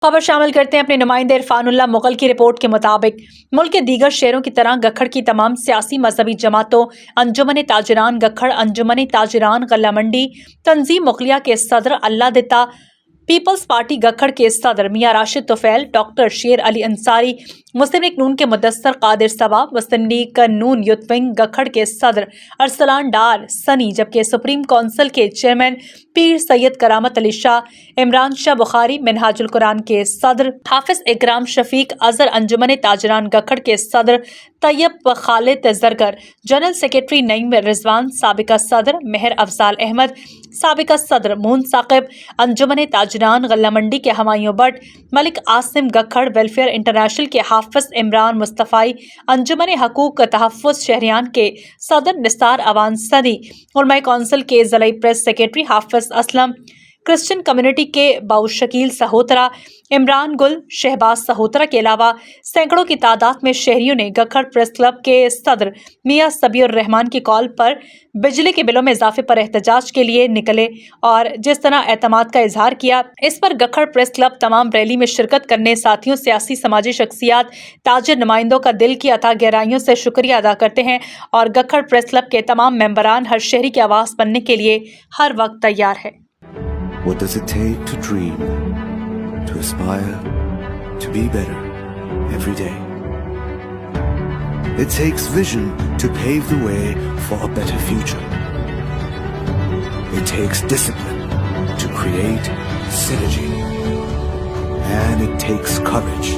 खबर शामिल करते हैं अपने नुमाइंदे इरफानुल्लाह मुगल की रिपोर्ट के मुताबिक मुल्क के दीगर शहरों की तरह गखड़ की तमाम सियासी मजहबी जमातों अंजुमन ताजरान गखड़, अंजुमन ताजरान गल्ला मंडी, तंजीम मुगलिया के सदर अल्लाह दिता, पीपल्स पार्टी गखड़ के सदर मियां राशिद तुफैल, डॉक्टर शेर अली अंसारी, मुस्लिम लीग नून के मुदस्सर कादिर सबा, मुस्लिम लीग नून यूथ विंग गखड़ के सदर अरसलान डार सनी, जबकि सुप्रीम काउंसिल के चेयरमैन पीर सैयद करामत अली शाह, इमरान शाह बुखारी, मिनहाजुल कुरान के सदर हाफिज इकराम शफीक, अजहर अंजुमन ताजरान गखड़ के सदर तैयब खालिद जरगर, जनरल सेक्रेटरी नईम रिजवान, साबिका सदर मेहर अफजाल अहमद, साबिका सदर मून साकिब, अंजुमन ताजरान गल्ला मंडी के हमायूं भट्ट, मलिक आसिम गखड़ वेलफेयर इंटरनेशनल के हाफिज इमरान मुस्तफ़ाई, अंजुमन हकूक तहफ़्फ़ुज़ शहरियान के सदर निसार अवान सदी, उलमाए कौंसिल के ज़िला प्रेस सेक्रेटरी हाफिज असलम, क्रिश्चियन कम्युनिटी के बाउ शकील सहोत्रा, इमरान गुल, शहबाज सहोत्रा के अलावा सैकड़ों की तादाद में शहरियों ने गखड़ प्रेस क्लब के सदर मियां सबीउर रहमान की कॉल पर बिजली के बिलों में इजाफे पर एहतजाज के लिए निकले और जिस तरह एतमाद का इजहार किया, इस पर गखड़ प्रेस क्लब तमाम रैली में शिरकत करने साथियों, सियासी समाजी शख्सियात, ताजिर नुमाइंदों का दिल की अता गहराइयों से शुक्रिया अदा करते हैं और गखड़ प्रेस क्लब के तमाम मेंबरान हर शहरी की आवाज़ बनने के लिए हर वक्त तैयार है। What does it take to dream, to aspire, to be better every day? It takes vision to pave the way for a better future. It takes discipline to create synergy. And it takes courage